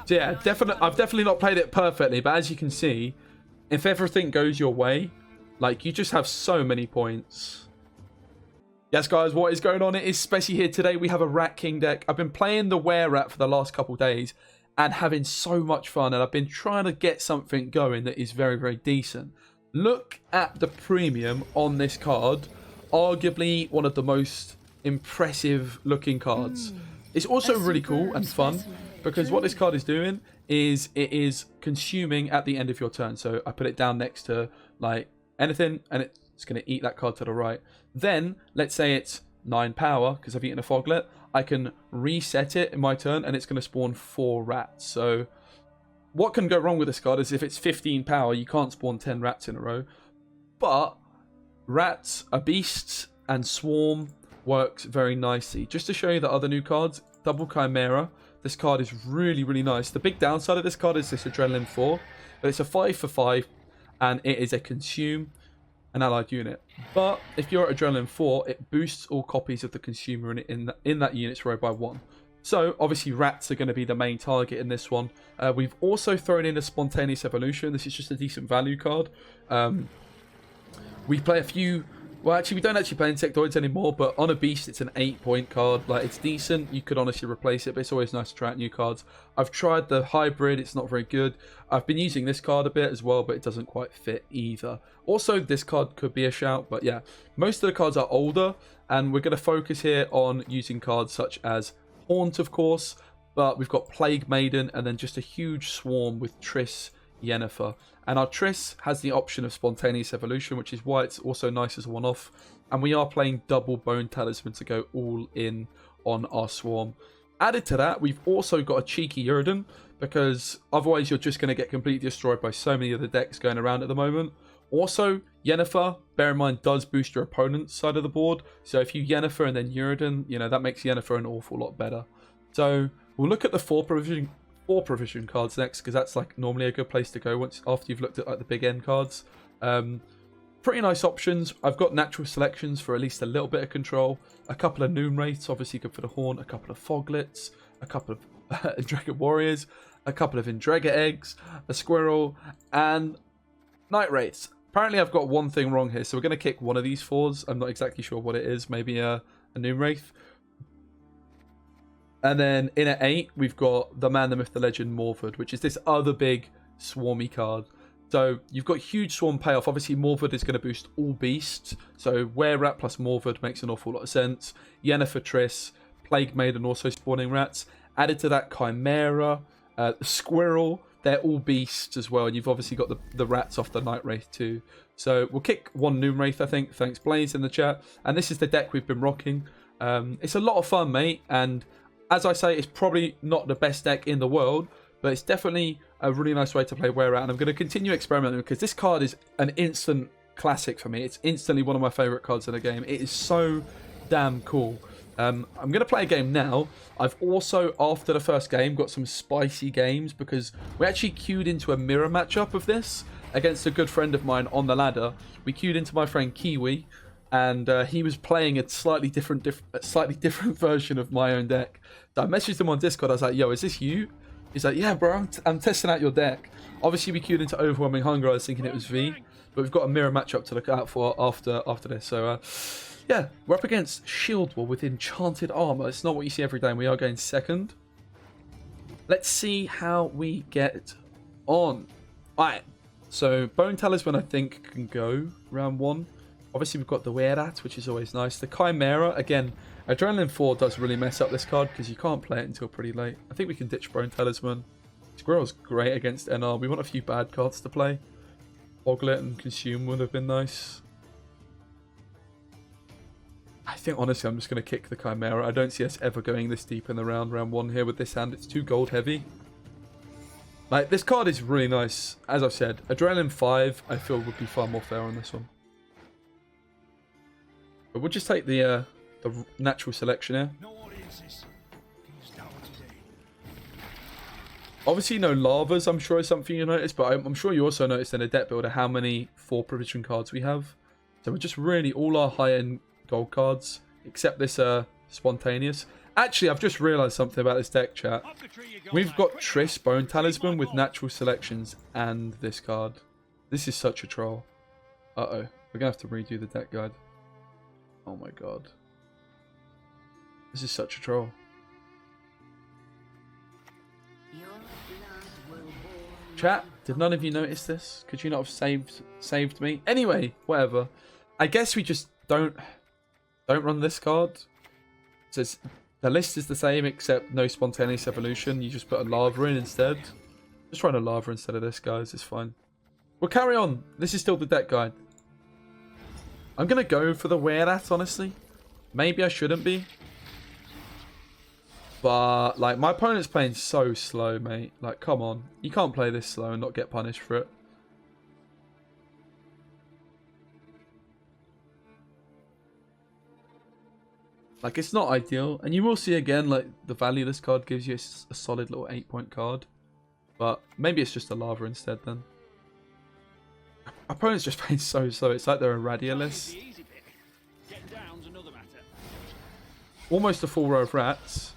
So yeah, I've definitely not played it perfectly, but as you can see, if everything goes your way, like, you just have so many points. Yes, guys, what is going on? It is Speci here. Today we have a Rat King deck. I've been playing the Were Rat for the last couple of days and having so much fun, and I've been trying to get something going that is very, very decent. Look at the premium on this card. Arguably one of the most impressive looking cards. It's also really cool and fun because what this card is doing is it is consuming at the end of your turn. So I put it down next to like anything and it's going to eat that card to the right. Then let's say it's 9 power because I've eaten a foglet. I can reset it in my turn and it's going to spawn 4 rats. So what can go wrong with this card is if it's 15 power, you can't spawn 10 rats in a row. But rats are beasts and swarm works very nicely. Just to show you the other new cards, Double Chimera. This card is really, really nice. The big downside of this card is this Adrenaline 4. But it's a 5 for 5 and it is a consume an allied unit. But if you're at Adrenaline 4, it boosts all copies of the consumer in that unit's row by 1. So obviously rats are going to be the main target in this one. We've also thrown in a Spontaneous Evolution. This is just a decent value card. We play a few... Well, actually, we don't actually play Insectoids anymore, but on a beast, it's an 8-point card. Like, it's decent. You could honestly replace it, but it's always nice to try out new cards. I've tried the hybrid. It's not very good. I've been using this card a bit as well, but it doesn't quite fit either. Also, this card could be a shout, but yeah. Most of the cards are older, and we're going to focus here on using cards such as Haunt, of course, but we've got Plague Maiden, and then just a huge swarm with Triss, Yennefer. And our Triss has the option of Spontaneous Evolution, which is why it's also nice as a one-off. And we are playing double Bone Talisman to go all in on our Swarm. Added to that, we've also got a cheeky Yrden, because otherwise you're just going to get completely destroyed by so many of the decks going around at the moment. Also, Yennefer, bear in mind, does boost your opponent's side of the board. So if you Yennefer and then Yrden, you know, that makes Yennefer an awful lot better. So we'll look at the 4 provision cards next, because that's like normally a good place to go once after you've looked at like the big end cards. Pretty nice options. I've got natural selections for at least a little bit of control, a couple of Noon Wraiths, obviously good for the Horn, a couple of Foglets, a couple of Indrega Warriors, a couple of Indrega Eggs, a Squirrel, and Night Wraiths. Apparently I've got one thing wrong here, so we're going to kick one of these 4s. I'm not exactly sure what it is, maybe a Noon Wraith. And then in at 8, we've got the Man, the Myth, the Legend, Morvard, which is this other big swarmy card. So you've got huge swarm payoff. Obviously, Morvard is going to boost all beasts. So Were Rat plus Morvard makes an awful lot of sense. Yennefer, Triss, Plague Maiden also spawning rats. Added to that, Chimera, Squirrel. They're all beasts as well. And you've obviously got the rats off the Night Wraith too. So we'll kick one Noon Wraith, I think. Thanks, Blaze, in the chat. And this is the deck we've been rocking. It's a lot of fun, mate. And as I say, it's probably not the best deck in the world, but it's definitely a really nice way to play Were Rat. And I'm going to continue experimenting because this card is an instant classic for me. It's instantly one of my favourite cards in the game. It is so damn cool. I'm going to play a game now. I've also, after the first game, got some spicy games because we actually queued into a mirror matchup of this against a good friend of mine on the ladder. We queued into my friend Kiwi, and he was playing a slightly different version of my own deck. So I messaged him on Discord. I was like, yo, is this you? He's like, yeah, bro, I'm testing out your deck. Obviously, we queued into Overwhelming Hunger. I was thinking it was V, but we've got a mirror matchup to look out for after this. So, yeah, we're up against Shield Wall with Enchanted Armor. It's not what you see every day, and we are going second. Let's see how we get on. All right, so Bone Talisman, I think, can go round 1. Obviously, we've got the Were Rat, which is always nice. The Chimera, again, Adrenaline 4 does really mess up this card because you can't play it until pretty late. I think we can ditch Bone Talisman. Squirrel's great against NR. We want a few bad cards to play. Foglet and Consume would have been nice. I think, honestly, I'm just going to kick the Chimera. I don't see us ever going this deep in the round 1 here with this hand. It's too gold heavy. Like, this card is really nice. As I've said, Adrenaline 5, I feel, would be far more fair on this one. But we'll just take the natural selection here. Obviously, no lavas, I'm sure, is something you noticed, but I'm sure you also noticed in a deck builder how many 4 provision cards we have. So we're just really all our high-end gold cards, except this Spontaneous. Actually, I've just realised something about this deck, chat. We've got Triss Bone Talisman with natural selections and this card. This is such a troll. Uh-oh. We're going to have to redo the deck guide. Oh my god. This is such a troll. Chat, did none of you notice this? Could you not have saved me? Anyway, whatever. I guess we just don't run this card. So the list is the same except no spontaneous evolution. You just put a lava in instead. Just run a lava instead of this, guys. It's fine. We'll carry on. This is still the deck guide. I'm going to go for the Wereat, honestly. Maybe I shouldn't be. But, like, my opponent's playing so slow, mate. Like, come on. You can't play this slow and not get punished for it. Like, it's not ideal. And you will see again, like, the value this card gives you is a solid little 8-point card. But maybe it's just a lava instead, then. My opponent's just playing so slow. It's like they're a radialist. Almost a full row of rats.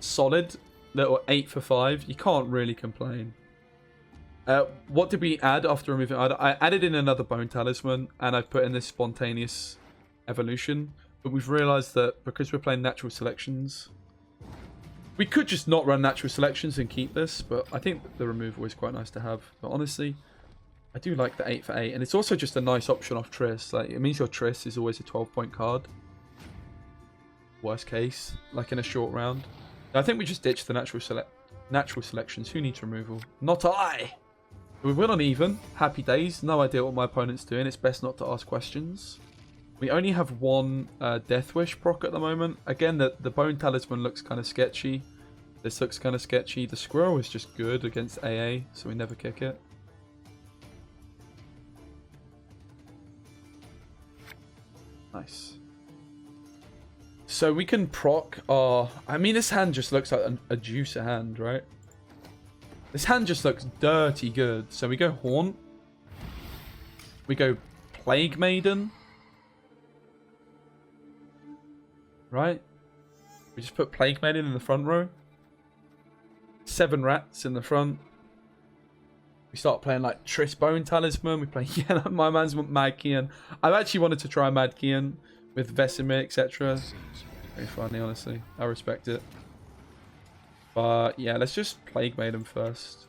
Solid little 8 for 5. You can't really complain. What did we add after removing? I added in another Bone Talisman, and I've put in this spontaneous evolution. But we've realised that because we're playing natural selections, we could just not run natural selections and keep this. But I think the removal is quite nice to have. But honestly, I do like the 8 for 8, and it's also just a nice option off Triss. Like, it means your Triss is always a 12-point card. Worst case, like in a short round. I think we just ditch the natural selections. Who needs removal? Not I! We win on even. Happy days. No idea what my opponent's doing. It's best not to ask questions. We only have one Death Wish proc at the moment. Again, the Bone Talisman looks kind of sketchy. This looks kind of sketchy. The Squirrel is just good against AA, so we never kick it. Nice. So we can proc our... I mean, this hand just looks like a juicer hand, right? This hand just looks dirty good. So we go Haunt. We go Plague Maiden. Right? We just put Plague Maiden in the front row. 7 rats in the front. We start playing like Triss Bone Talisman. We play... Yeah, my man's Mad Kian. I've actually wanted to try Mad Kian with Vesemir, etc. Very funny, honestly. I respect it. But yeah, let's just Plague Maiden first.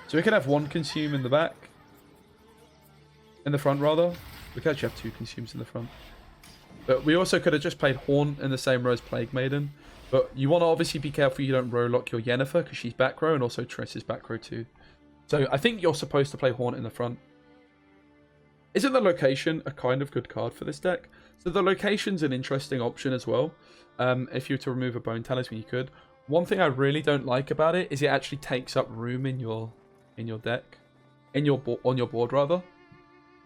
So we can have 1 consume in the back. In the front, rather. We could actually have 2 consumes in the front. But we also could have just played Haunt in the same row as Plague Maiden. But you want to obviously be careful you don't row lock your Yennefer, because she's back row, and also Triss is back row too. So I think you're supposed to play Haunt in the front. Isn't the location a kind of good card for this deck? So the location's an interesting option as well. If you were to remove a Bone Talisman, you could. One thing I really don't like about it is it actually takes up room in your deck, on your board rather.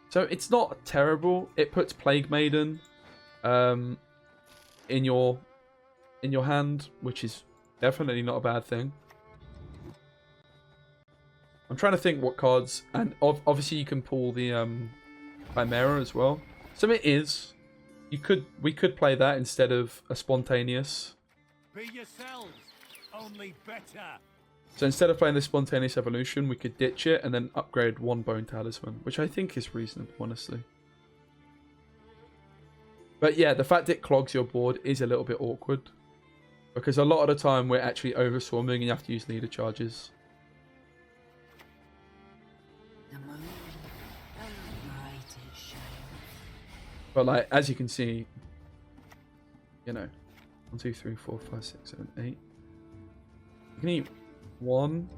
So it's not terrible. It puts Plague Maiden in your hand, which is definitely not a bad thing. I'm trying to think what cards, and obviously you can pull the Chimera as well. So it is. We could play that instead of a spontaneous. Be yourselves, only better. So instead of playing the spontaneous evolution, we could ditch it and then upgrade 1 Bone Talisman, which I think is reasonable, honestly. But yeah, the fact it clogs your board is a little bit awkward, because a lot of the time we're actually over swarming and you have to use leader charges. But like, as you can see, you know, 1, 2, 3, 4, 5, 6, 7, 8. You can eat 1.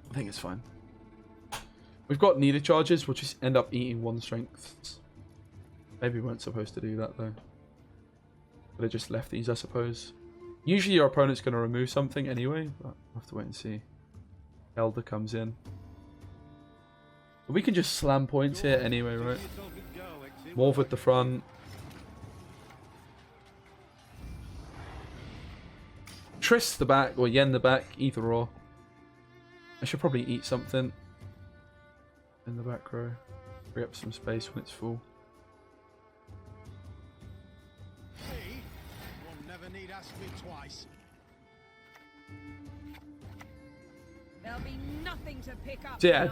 I think it's fine. We've got needed charges, we'll just end up eating 1 strength. Maybe we weren't supposed to do that though. But it just left these, I suppose. Usually your opponent's going to remove something anyway, but we'll have to wait and see. Elder comes in. But we can just slam points here anyway, right? Morv at the front. Triss the back or Yen the back, either or. I should probably eat something in the back row. Free up some space when it's full. Me? One never need ask me twice. There'll be nothing to pick up. So yeah,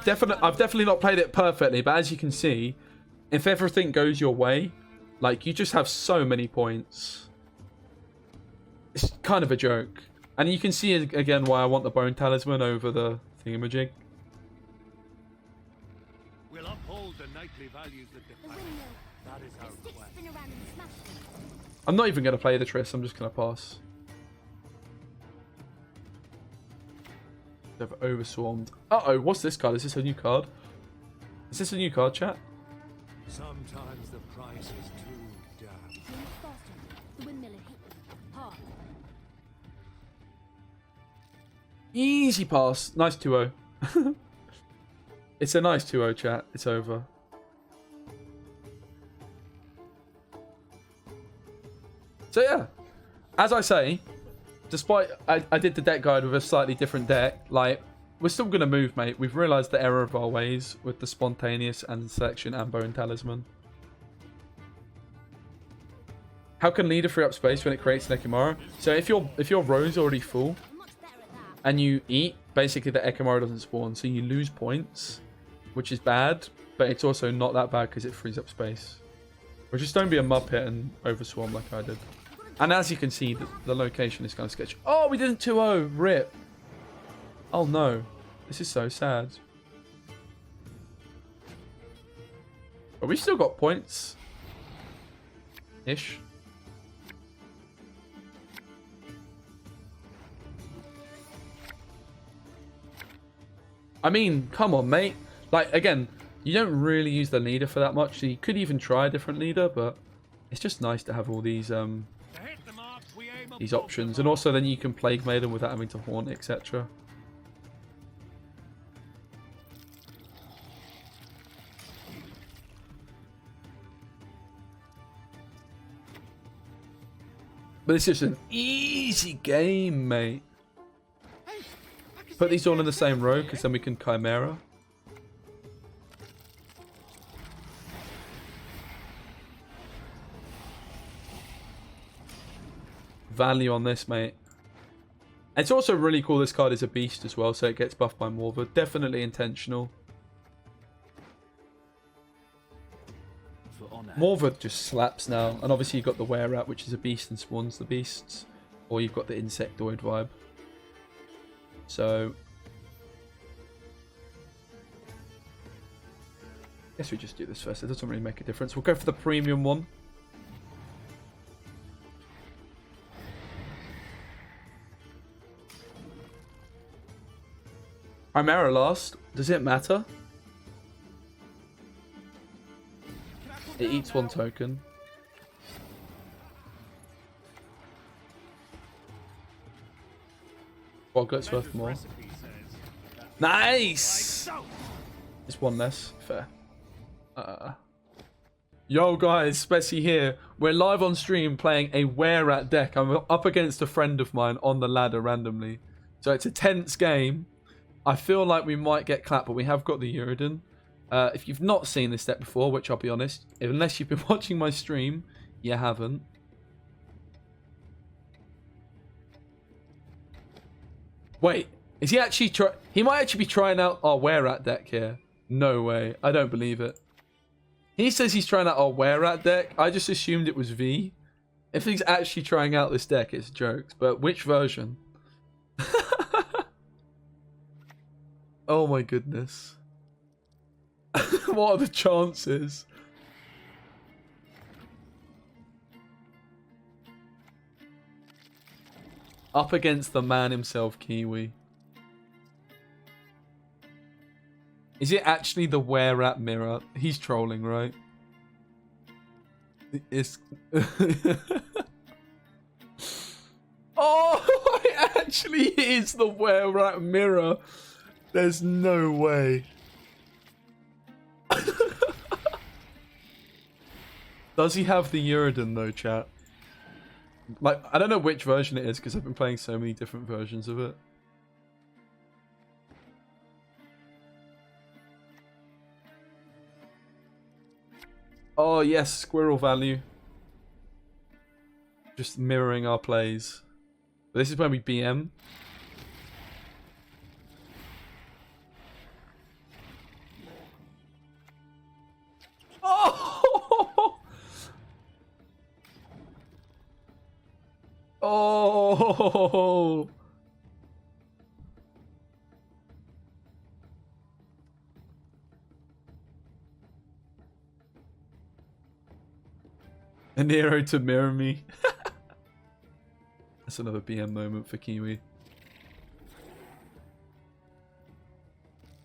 I've definitely not played it perfectly, but as you can see, if everything goes your way, like, you just have so many points. It's kind of a joke. And you can see again why I want the Bone Talisman over the thingamajig. We'll uphold the knightly values that define us. That is our quest. I'm not even going to play the Triss, I'm just going to pass. They've overswarmed. Uh-oh, what's this card? Is this a new card? Is this a new card, chat? Sometimes the price is too damn. Easy pass. Nice 2-0. It's a nice 2-0, chat. It's over. So yeah, as I say, despite I did the deck guide with a slightly different deck, like, we're still going to move, mate. We've realised the error of our ways with the Spontaneous and Selection and Bone Talisman. How can Leader free up space when it creates an Ekimara? So if your row's already full and you eat, basically the Ekimara doesn't spawn, so you lose points, which is bad, but it's also not that bad because it frees up space. Or just don't be a muppet and overswarm like I did. And as you can see, the location is kind of sketchy. Oh, we didn't 2-0. Rip. Oh, no. This is so sad. But we still got points. Ish. I mean, come on, mate. Like, again, you don't really use the leader for that much. So you could even try a different leader, but it's just nice to have all these options. And also then you can Plague Maiden without having to haunt, etc. But it's just an easy game, mate. Put these all in the same row, because then we can Chimera. Value on this, mate. It's also really cool this card is a beast as well, so it gets buffed by Morva. Definitely intentional. Morva just slaps now. And obviously you've got the Were-Rat, which is a beast and spawns the beasts. Or you've got the Insectoid vibe. So I guess we just do this first. It doesn't really make a difference. We'll go for the premium one. Chimera last. Does it matter? It eats one token. Boglet's worth more. Nice! It's one less. Fair. Yo guys, Spessy here. We're live on stream playing a Were-Rat deck. I'm up against a friend of mine on the ladder randomly. So it's a tense game. I feel like we might get clapped, but we have got the Uridan. If you've not seen this deck before, which I'll be honest, unless you've been watching my stream, you haven't. Wait, is he actually he might actually be trying out our Were-Rat deck here. No way. I don't believe it. He says he's trying out our Were-Rat deck. I just assumed it was V. If he's actually trying out this deck, it's jokes. But which version? Oh my goodness. What are the chances? Up against the man himself, Kiwi. Is it actually the Were-Rat mirror? He's trolling, right? It's... Oh, it actually is the Were-Rat mirror. There's no way. Does he have the Uridan though, chat? Like, I don't know which version it is because I've been playing so many different versions of it. Oh yes, squirrel value. Just mirroring our plays. But this is when we BM. Oh! Oh! A Nero to mirror me. That's another BM moment for Kiwi.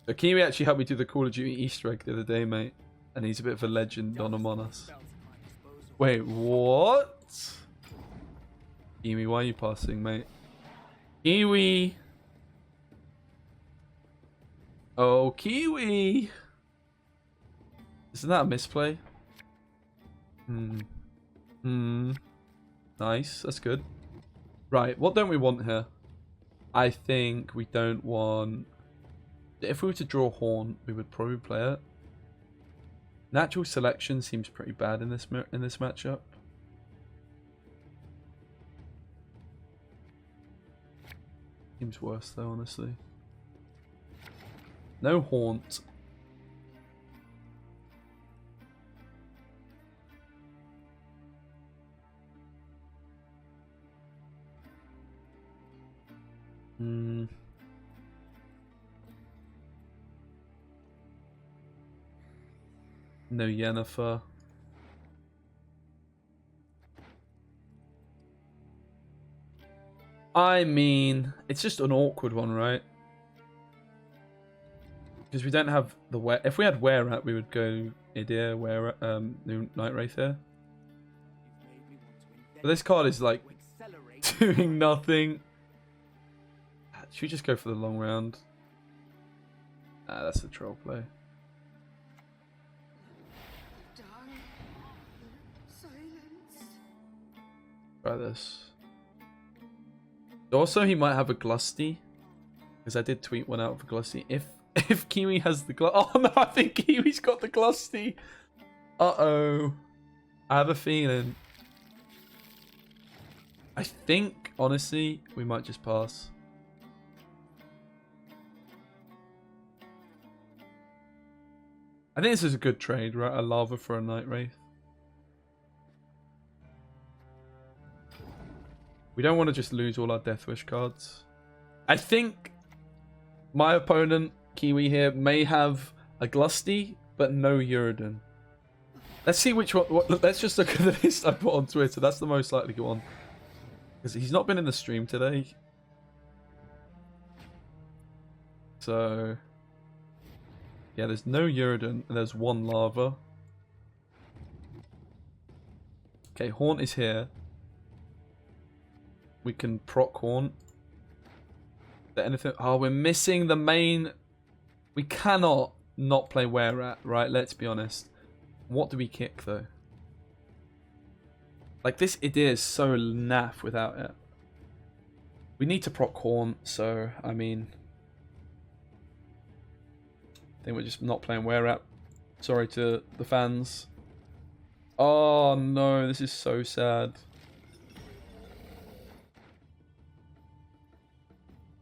So Kiwi actually helped me do the Call of Duty Easter egg the other day, mate. And he's a bit of a legend on Among Us. Wait, what? Kiwi, why are you passing, mate? Kiwi! Oh, Kiwi! Isn't that a misplay? Nice, that's good. Right, what don't we want here? I think we don't want... If we were to draw Horn, we would probably play it. Natural selection seems pretty bad in this matchup. Seems worse though, honestly. No Haunt. No Yennefer. I mean, it's just an awkward one, right? Because we don't have the Were. If we had Were-Rat, we would go Idir, new Night Wraith here. But this card is like doing nothing. Should we just go for the long round? Ah, that's a troll play. Try this. Also, he might have a Glusty. Because I did tweet one out for Glusty. If Kiwi has the Oh no, I think Kiwi's got the Glusty. Uh-oh. I have a feeling. I think, honestly, we might just pass. I think this is a good trade, right? A Lava for a Night Wraith. We don't want to just lose all our Death Wish cards. I think my opponent, Kiwi here, may have a Glusty, but no Uridan. Let's see which one. Let's just look at the list I put on Twitter. That's the most likely one. Because he's not been in the stream today. So... yeah, there's no Uridan, and there's one Lava. Okay, Haunt is here. We can proc Haunt. Is there anything? Oh, we're missing the main... We cannot not play Were-Rat, right? Let's be honest. What do we kick, though? Like, this idea is so naff without it. We need to proc Haunt, so, I mean... I think we're just not playing Were-Rat. Sorry to the fans. Oh, no, this is so sad.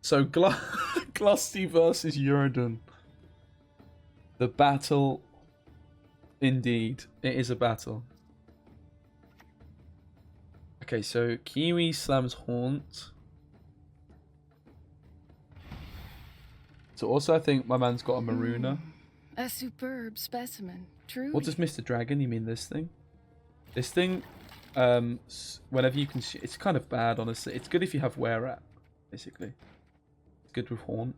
So, Glusty versus Uridan. The battle. Indeed. It is a battle. Okay, so Kiwi slams Haunt. So also I think my man's got a Maruna. A superb specimen, truly. What does Mr. Dragon? You mean this thing? This thing, whenever you can... It's kind of bad, honestly. It's good if you have Were-Rat, basically. Good with Haunt.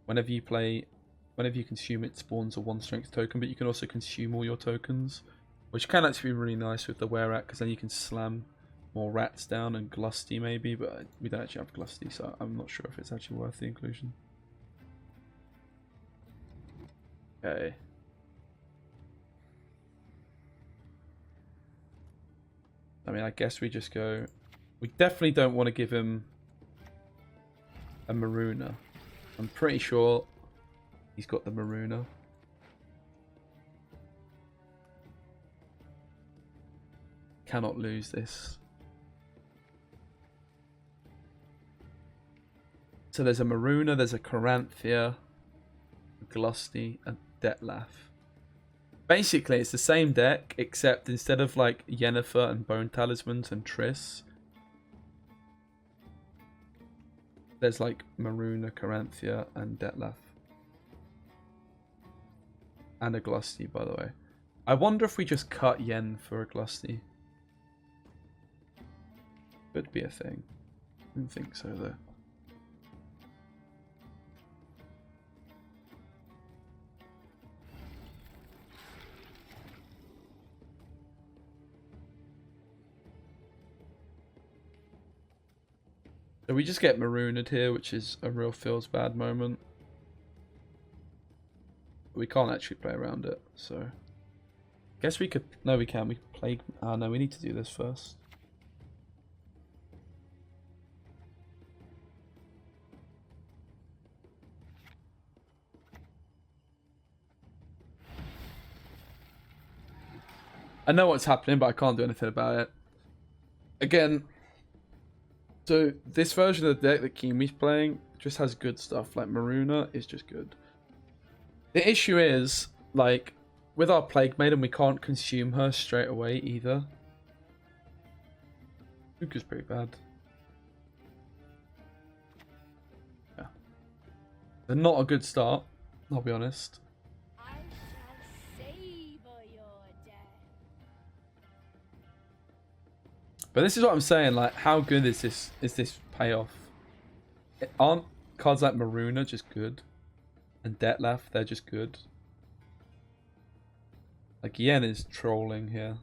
Whenever you consume it, spawns a 1 strength token, but you can also consume all your tokens, which can actually be really nice with the Were-Rat, because then you can slam more rats down and Glusty maybe, but we don't actually have Glusty, so I'm not sure if it's actually worth the inclusion. Okay. I mean, I guess we just go We definitely don't want to give him a Maruna. I'm pretty sure he's got the Maruna. Cannot lose this. So there's a Maruna, there's a Coranthia, a Glusty, and Detlef. Basically, it's the same deck, except instead of like Yennefer and Bone Talismans and Triss, there's like Maruna, Coranthia, and Detlef. And a Glusty, by the way. I wonder if we just cut Yen for a Glusty. Could be a thing. I don't think so, though. So we just get Marooned here, which is a real feels bad moment. We can't actually play around it, so... Guess we could... No, we can. We can play... Ah, no, we need to do this first. I know what's happening, but I can't do anything about it. Again... So, this version of the deck that Kimi's playing just has good stuff. Like, Maruna is just good. The issue is, like, with our Plague Maiden, we can't consume her straight away either. Luca's pretty bad. Yeah. They're not a good start, I'll be honest. I shall savor your death. But this is what I'm saying, like, how good is this payoff? Aren't cards like Maruna just good? And Detlef, they're just good. Like, Yen is trolling here.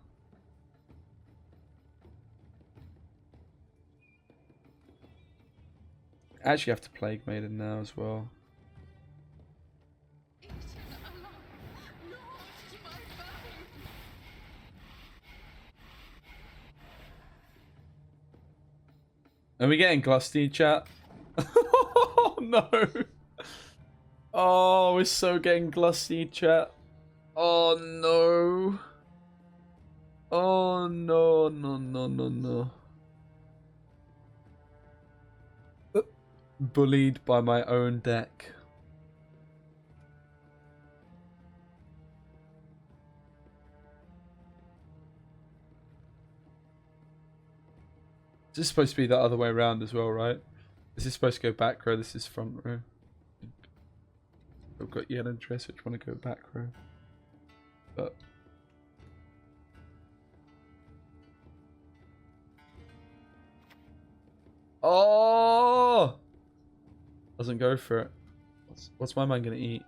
Actually have to Plague Maiden now as well. Are we getting Glusty, chat? Oh no! Oh, we're so getting Glusty, chat. Oh no! Oh no, no, no, no, no. Bullied by my own deck. This is supposed to be the other way around as well, right? This is supposed to go back row, this is front row. I've got Yen and Triss which want to go back row. But... Oh! Doesn't go for it. What's my man gonna eat?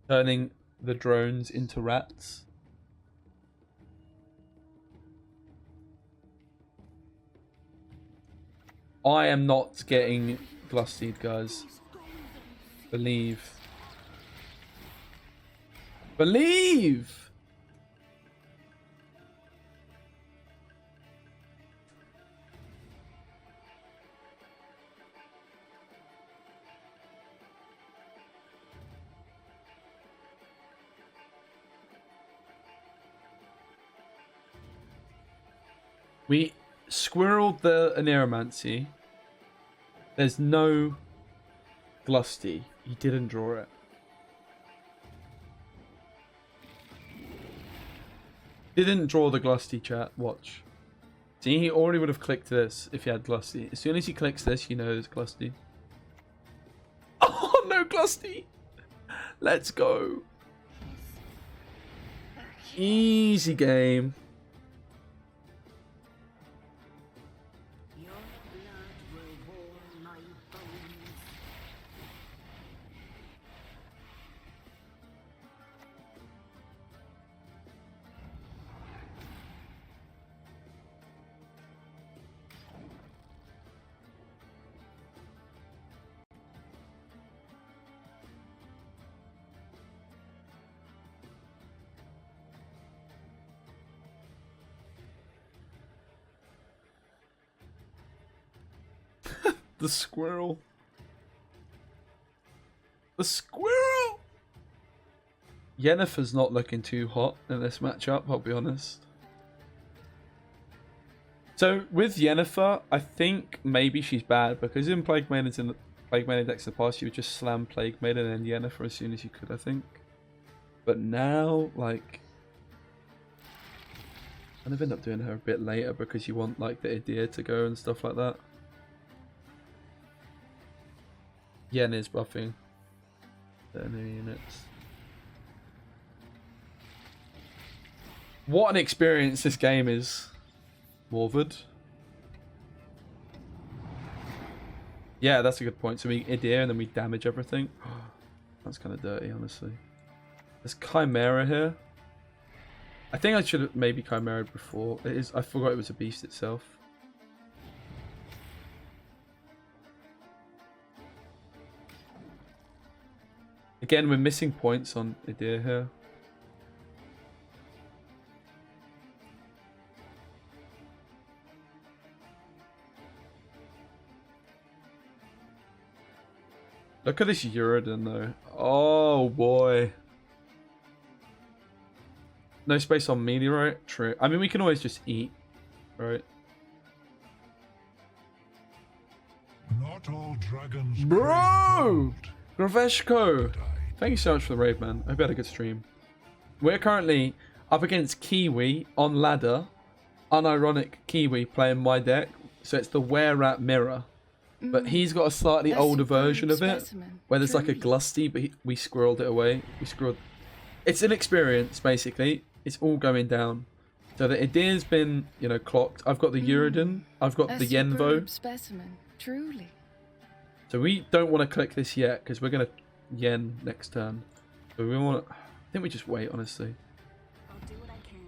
Turning the drones into rats. I am not getting Glustied, guys. Believe. Believe! We squirreled the Aneromancy. There's no Glusty. He didn't draw it. Didn't draw the Glusty, chat. Watch. See, he already would have clicked this if he had Glusty. As soon as he clicks this, you know there's Glusty. Oh, no Glusty! Let's go. Easy game. Your blood will warm my bones. The squirrel. The squirrel! Yennefer's not looking too hot in this matchup, I'll be honest. So with Yennefer, I think maybe she's bad because in Plague Maidens in the Plague Maiden decks in the past, you would just slam Plague Maiden and Yennefer as soon as you could, I think. But now, like, kind of end up doing her a bit later because you want like the Idir to go and stuff like that. Yen is buffing their new units. What an experience this game is, Morvard. Yeah, that's a good point. So we Idir and then we damage everything. That's kind of dirty, honestly. There's Chimera here. I think I should have maybe Chimera before. It is. I forgot it was a beast itself. Again, we're missing points on Idir here. Look at this Uridin though. Oh boy. No space on meteorite? True. I mean, we can always just eat, right? Not all dragons. Bro! Graveshko! Thank you so much for the raid, man. I hope you had a good stream. We're currently up against Kiwi on ladder. Unironic Kiwi playing my deck. So it's the Were-Rat Mirror. But he's got a slightly older version of it. Where there's like a Glusty, but we squirreled it away. It's an experience, basically. It's all going down. So the Idir's been, you know, clocked. I've got the Uridin. I've got the Yenvo. Specimen, truly. So we don't want to click this yet because we're going to Yen next turn. So we want to... I think we just wait, honestly. I'll do what I can.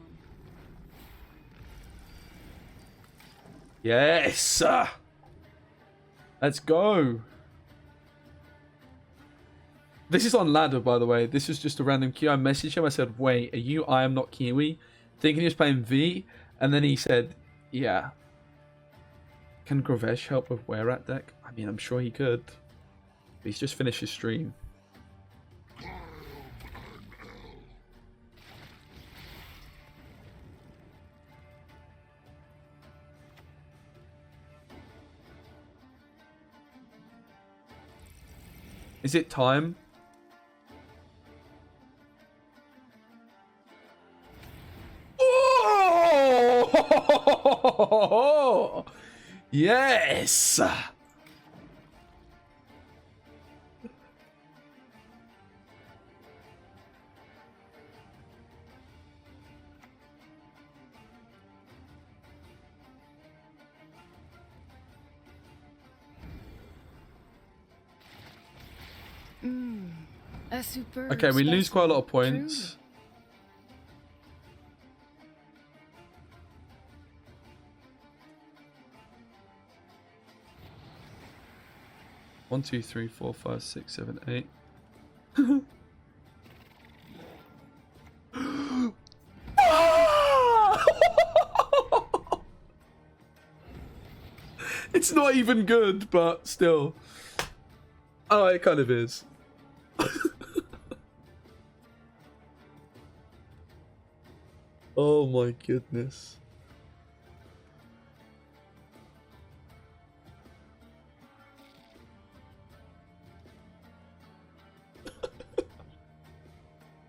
Yes! Let's go! This is on ladder, by the way. This is just a random queue. I messaged him. I said, wait, are you I am not Kiwi? Thinking he was playing V. And then he said, yeah. Can Gravesh help with Were-Rat deck? I mean, I'm sure he could. But he's just finished his stream. Is it time? Oh! Yes! A superb Okay, we lose quite a lot of specimen, points. One, two, three, 4, 5, 6, 7, 8. It's not even good, but still. Oh, it kind of is. Oh my goodness.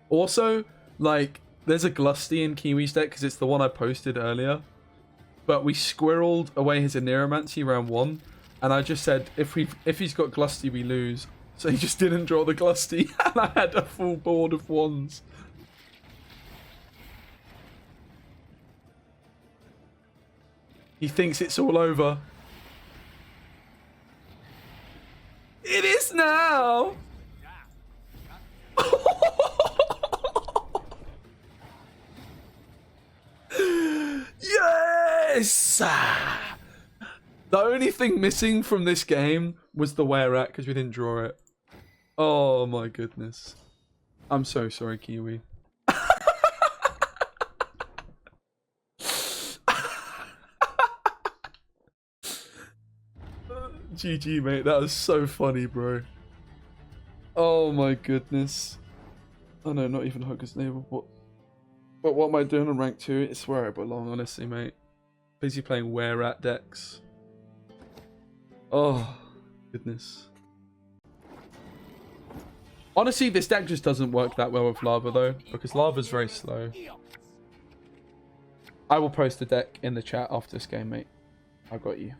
Also, like, there's a Glusty in Kiwi's deck because it's the one I posted earlier. But we squirreled away his Aneromancy round 1. And I just said, if he's got Glusty, we lose. So he just didn't draw the Glusty. And I had a full board of wands. He thinks it's all over. It is now! Yes! The only thing missing from this game was the Were-Rat because we didn't draw it. Oh my goodness. I'm so sorry, Kiwi. GG, mate. That was so funny, bro. Oh my goodness. Oh no, not even Hooker's neighbor. But what am I doing on rank 2? It's where I belong, honestly, mate. Busy playing were-at decks. Oh, goodness. Honestly, this deck just doesn't work that well with lava, though, because lava's very slow. I will post the deck in the chat after this game, mate. I got you.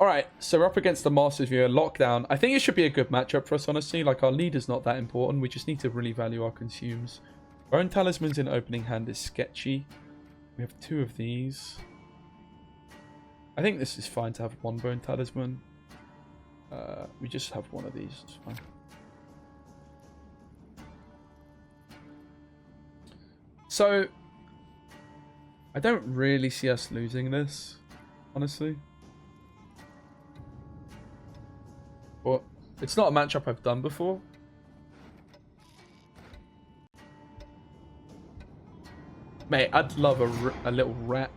Alright, so we're up against the Masters Viewer Lockdown. I think it should be a good matchup for us, honestly. Like, our leader's not that important. We just need to really value our consumes. Bone Talismans in opening hand is sketchy. We have 2 of these. I think this is fine to have 1 Bone Talisman. We just have 1 of these. It's fine. So, I don't really see us losing this, honestly. But it's not a matchup I've done before. Mate, I'd love a little rat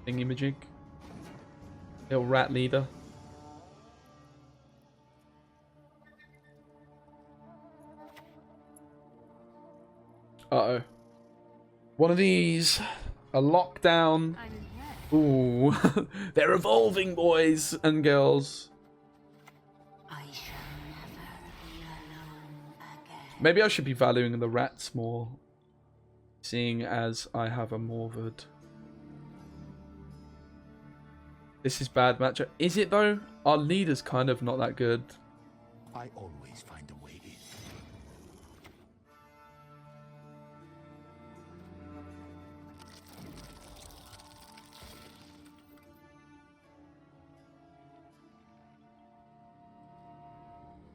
thingy-majig. Little rat leader. Uh-oh. One of these. A lockdown. Ooh. They're evolving, boys and girls. I shall never be alone again. Maybe I should be valuing the rats more, seeing as I have a Morvard. This is bad matchup. Is it though? Our leader's kind of not that good. I always find a way in.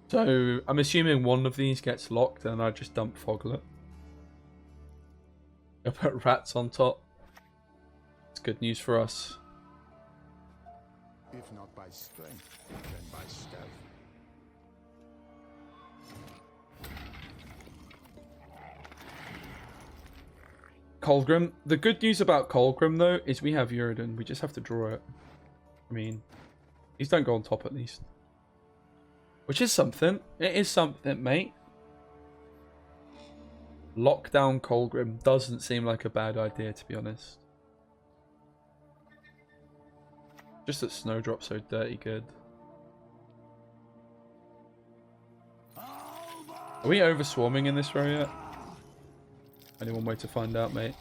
So I'm assuming one of these gets locked and I just dump Foglet. I'll put rats on top. It's good news for us. If not by strength, then by stealth. Colgrim. The good news about Colgrim though is we have Uridin. We just have to draw it. I mean, these don't go on top at least. Which is something. It is something, mate. Lockdown Colgrim doesn't seem like a bad idea, to be honest. Just that Snowdrop's so dirty good. Are we over swarming in this row yet? Only one way to find out, mate.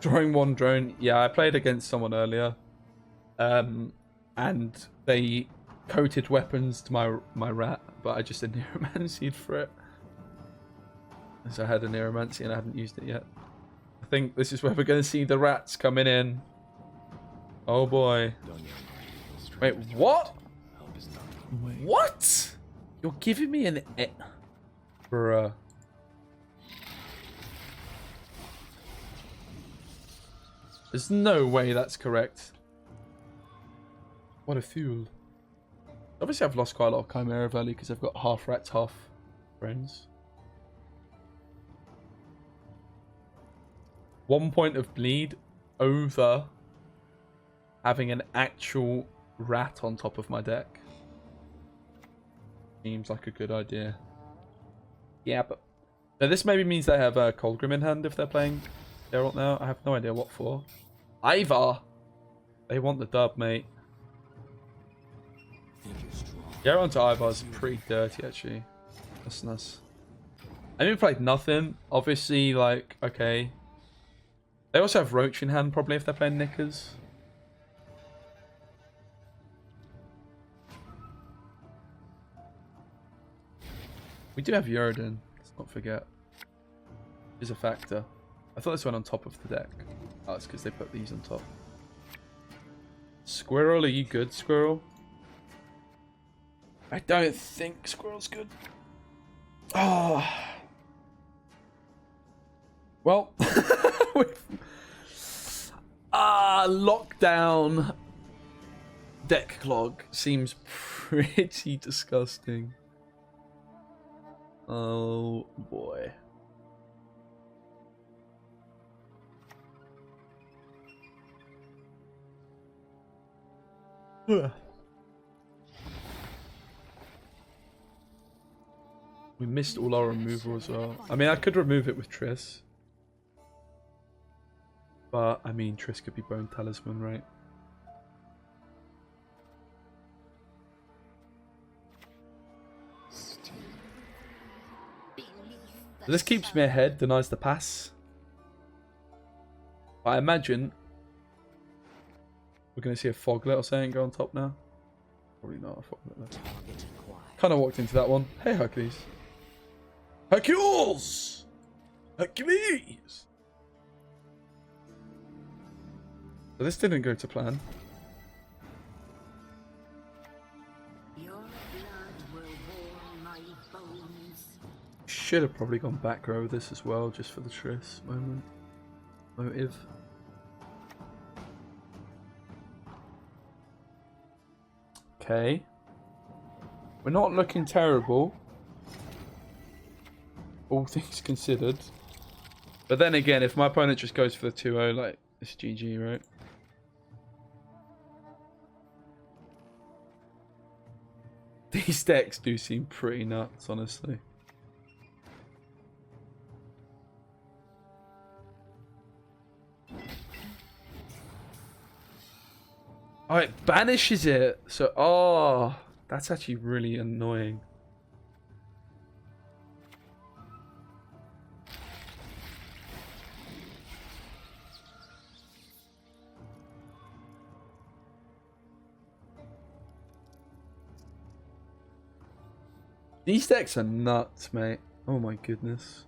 Drawing 1 drone. Yeah, I played against someone earlier. And they coated weapons to my rat, but I just did Neuromancy for it. So I had a Neuromancy and I hadn't used it yet. I think this is where we're going to see the rats coming in. Oh boy. Wait, what? What? You're giving me an... Bruh. There's no way that's correct. What a fool. Obviously I've lost quite a lot of Chimera value because I've got half rats, half friends. 1 point of bleed over having an actual rat on top of my deck. Seems like a good idea. Yeah, but this maybe means they have a Colgrim in hand if they're playing Geralt now. I have no idea what for. Ivar! They want the dub, mate. Geralt to Ivar's pretty dirty, actually. That's nice. I haven't played nothing. Obviously, like, okay. They also have Roach in hand, probably, if they're playing Knickers. We do have Uridin, let's not forget. Is a factor. I thought this went on top of the deck. Oh, it's because they put these on top. Squirrel, are you good, Squirrel? I don't think Squirrel's good. Oh. Well. Lockdown. Deck clog seems pretty disgusting. Oh boy. We missed all our removal as well. I mean, I could remove it with Triss. But, I mean, Triss could be Bone Talisman, right? This keeps me ahead, denies the pass. But I imagine we're going to see a Foglet or something go on top now. Probably not a Foglet. Kind of walked into that one. Hey, Hercules. Hercules! Hercules! So this didn't go to plan. Your blood will warm my bones. Should have probably gone back row with this as well, just for the Triss motive. Okay. We're not looking terrible, all things considered. But then again, if my opponent just goes for the 2-0, like, it's GG, right? These decks do seem pretty nuts, honestly. Oh, it banishes it. So, oh, that's actually really annoying. These decks are nuts, mate. Oh my goodness.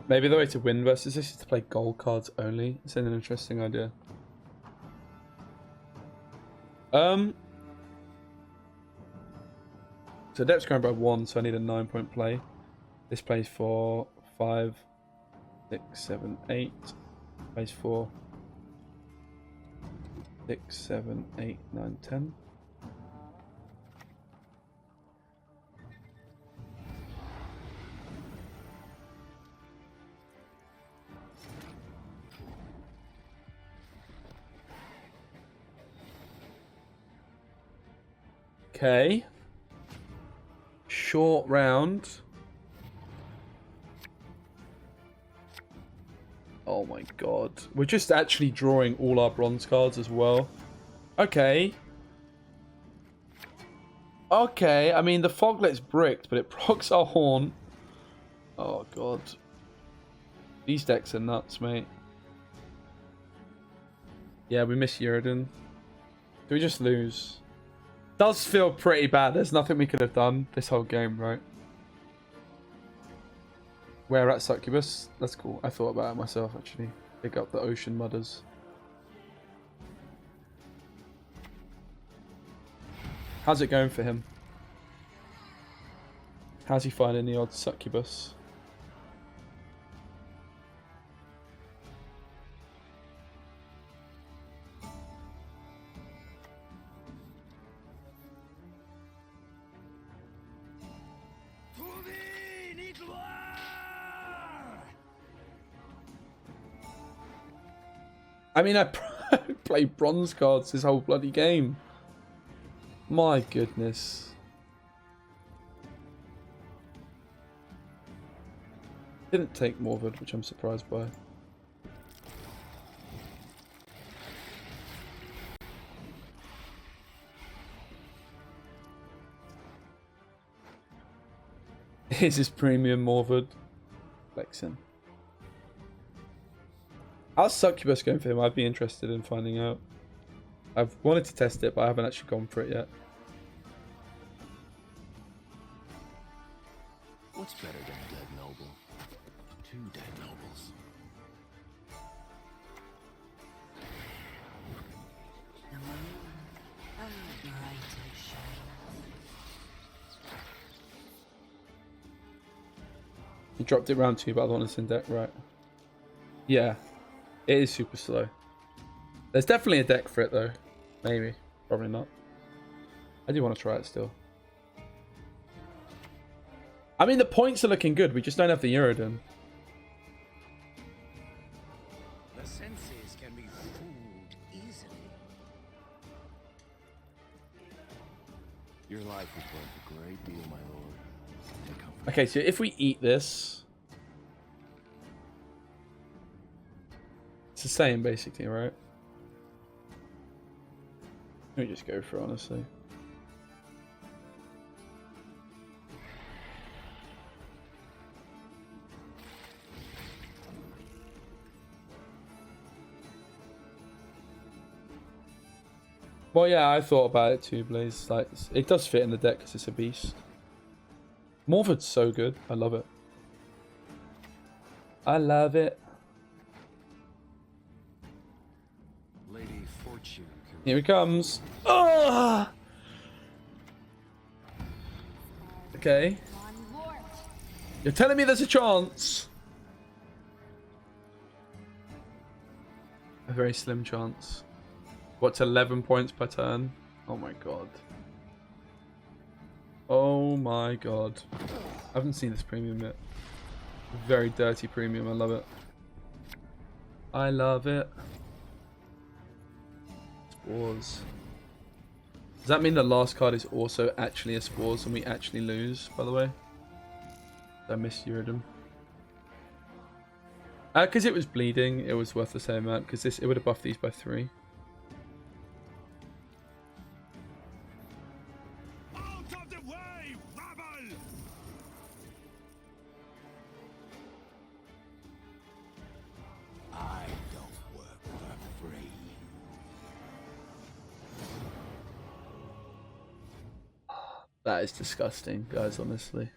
Maybe the way to win versus this is to play gold cards only. It's an interesting idea. So depth's going by 1, so I need a 9-point play. This plays for 5, 6, 7, 8. Plays for 6, 7, 8, 9, 10. Okay. Short round. Oh my god. We're just actually drawing all our bronze cards as well. Okay. Okay, I mean the Foglet's bricked, but it procs our Horn. Oh god. These decks are nuts, mate. Yeah, we miss Uridan. Do we just lose? Does feel pretty bad. There's nothing we could have done this whole game, right? Where at Succubus? That's cool. I thought about it myself, actually. Pick up the Ocean Mudders. How's it going for him? How's he finding the odd Succubus? I mean, I played bronze cards this whole bloody game. My goodness. Didn't take Morvard, which I'm surprised by. Here's his premium Morvard. Flexing. How's Succubus going for him? I'd be interested in finding out. I've wanted to test it, but I haven't actually gone for it yet. What's better than a dead noble? 2 dead nobles. You dropped it round 2, but I don't want this in deck, right? Yeah, it is super slow. There's definitely a deck for it though. Maybe, probably not. I do want to try it still. I mean, the points are looking good. We just don't have the Eurodom. The senses can be fooled easily. Your life is worth a great deal, my lord. Take comfort. Okay, so if we eat this, it's the same basically, right? Let me just go for it, honestly. Well, yeah, I thought about it too, Blaze. Like, it does fit in the deck because it's a beast. Morford's so good. I love it. I love it. Lady Fortune can Here he comes. Oh! Okay. You're telling me there's a chance? A very slim chance. What's 11 points per turn? Oh my god. Oh my god. I haven't seen this premium yet. Very dirty premium. I love it. I love it. Spores. Does that mean the last card is also actually a Spores and we actually lose, by the way? I missed Eurodom. Because it was bleeding, it was worth the same amount. Because it would have buffed these by 3. out of the way, rabble! I don't work for free. That is disgusting, guys, honestly.